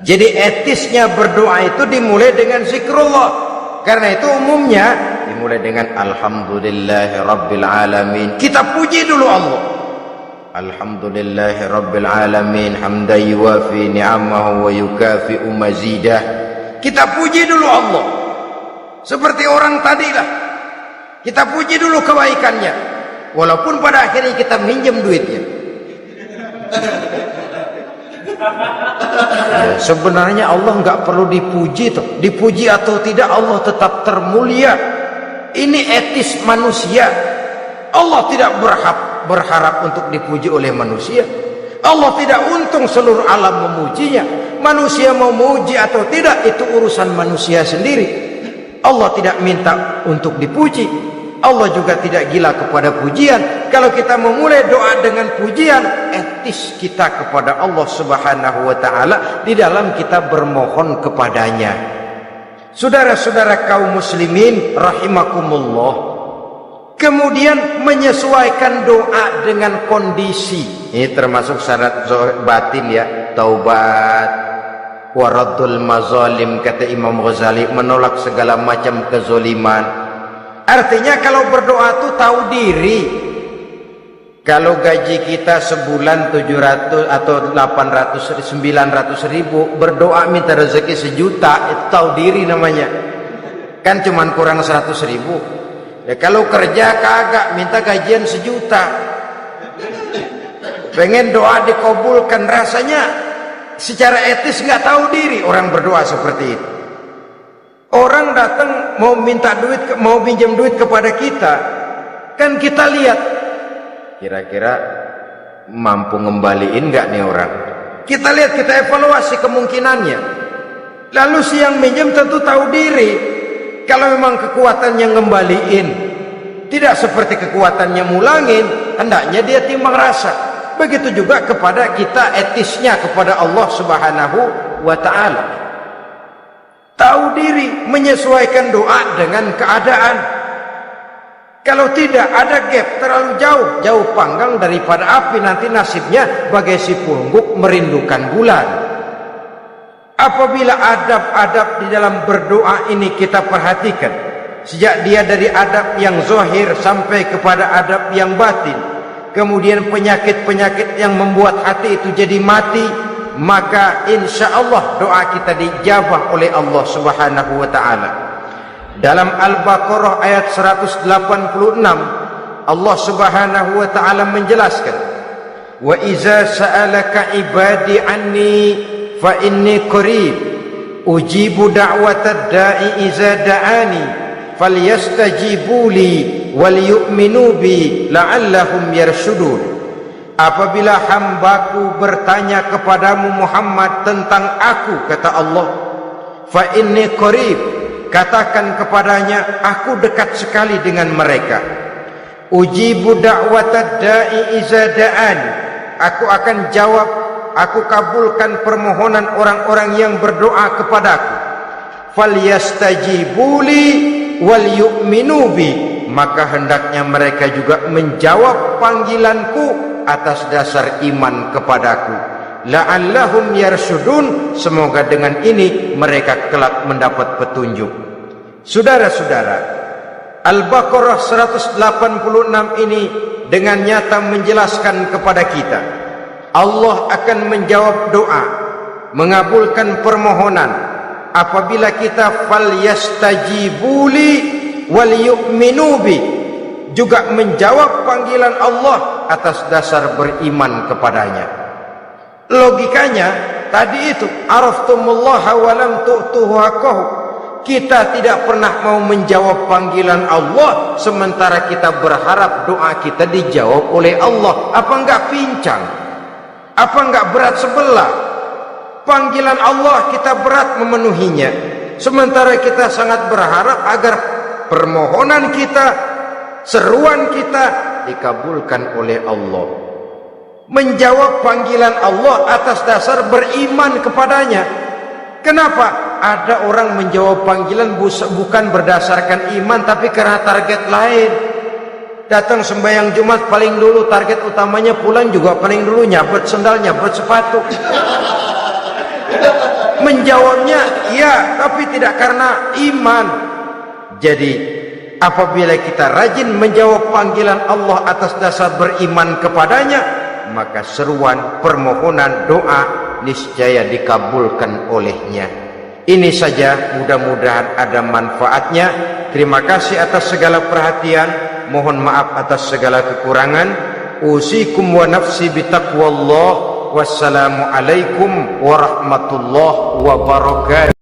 Jadi etisnya berdoa itu dimulai dengan zikrullah. Karena itu umumnya dimulai dengan alhamdulillahi rabbil alamin. Kita puji dulu Allah. Alhamdulillahi rabbil alamin hamdan yuwafi ni'amahu wa yukafi'u mazidah. Kita puji dulu Allah. Seperti orang tadilah. Kita puji dulu kebaikannya. Walaupun pada akhirnya kita minjem duitnya. Ya, sebenarnya Allah nggak perlu dipuji toh. Dipuji atau tidak Allah tetap termulia. Ini etis manusia. Allah tidak berharap untuk dipuji oleh manusia. Allah tidak untung seluruh alam memujinya. Manusia mau memuji atau tidak itu urusan manusia sendiri. Allah tidak minta untuk dipuji. Allah juga tidak gila kepada pujian. Kalau kita memulai doa dengan pujian, etis kita kepada Allah Subhanahu wa taala di dalam kita bermohon kepadanya. Saudara-saudara kaum muslimin rahimakumullah. Kemudian menyesuaikan doa dengan kondisi. Ini termasuk syarat batin ya, taubat, waraddul mazalim kata Imam Ghazali, menolak segala macam kezoliman. Artinya kalau berdoa itu tahu diri. Kalau gaji kita sebulan 700 atau 800 900 ribu, berdoa minta rezeki 1 juta, itu tahu diri namanya. Kan cuman kurang 100 ribu. Ya, kalau kerja kagak minta gajian 1 juta. Pengen doa dikabulkan, rasanya secara etis nggak tahu diri orang berdoa seperti itu. Orang datang mau minta duit, mau pinjam duit kepada kita, kan kita lihat kira-kira mampu ngembaliin nggak nih orang. Kita lihat, kita evaluasi kemungkinannya. Lalu si yang minjem tentu tahu diri. Kalau memang kekuatannya ngembaliin tidak seperti kekuatannya mulangin, hendaknya dia timbang rasa. Begitu juga kepada kita etisnya kepada Allah Subhanahu wa taala. Tahu diri, menyesuaikan doa dengan keadaan. Kalau tidak ada gap terlalu jauh panggang daripada api, nanti nasibnya bagai si pungguk merindukan bulan. Apabila adab-adab di dalam berdoa ini kita perhatikan, sejak dia dari adab yang zahir sampai kepada adab yang batin, kemudian penyakit-penyakit yang membuat hati itu jadi mati, maka insya Allah doa kita dijabah oleh Allah Subhanahu wa taala. Dalam Al-Baqarah ayat 186 Allah Subhanahu wa taala menjelaskan, wa iza sa'alaka ibadi anni fa inni qarib ujibu da'watad da'i iza da'ani falyastajibu li wal yu'minu bi la'allahum yarshudun. Apabila hambaku bertanya kepadamu Muhammad tentang aku, kata Allah, fa inni qarib, katakan kepadanya aku dekat sekali dengan mereka. Ujibu da'watad da'i iza da'ani, aku akan jawab, aku kabulkan permohonan orang-orang yang berdoa kepadaku. Falyastajibuli wal yu'minu bi, maka hendaknya mereka juga menjawab panggilanku atas dasar iman kepadaku. La'allahum yarshudun, semoga dengan ini mereka kelak mendapat petunjuk. Saudara-saudara, Al-Baqarah 186 ini dengan nyata menjelaskan kepada kita, Allah akan menjawab doa, mengabulkan permohonan apabila kita falyastajibuli wal yu'minu bi, juga menjawab panggilan Allah atas dasar beriman kepadanya. Logikanya tadi itu, araftumullaha wa lam tu'tuhu haqqahu. Kita tidak pernah mau menjawab panggilan Allah sementara kita berharap doa kita dijawab oleh Allah. Apa enggak pincang? Apa enggak berat sebelah? Panggilan Allah kita berat memenuhinya, sementara kita sangat berharap agar permohonan kita, seruan kita dikabulkan oleh Allah. Menjawab panggilan Allah atas dasar beriman kepadanya. Kenapa? Ada orang menjawab panggilan bukan berdasarkan iman, tapi karena target lain. Datang sembahyang Jumat paling dulu, target utamanya pulang juga paling dulu nyabet sendal, nyabet sepatu. Menjawabnya iya, tapi tidak karena iman. Jadi apabila kita rajin menjawab panggilan Allah atas dasar beriman kepadanya, maka seruan, permohonan, doa niscaya dikabulkan olehnya. Ini saja, mudah-mudahan ada manfaatnya. Terima kasih atas segala perhatian, mohon maaf atas segala kekurangan. Usikum wa nafsi bitaqwallah. Wassalamu alaikum warahmatullahi wabarakatuh.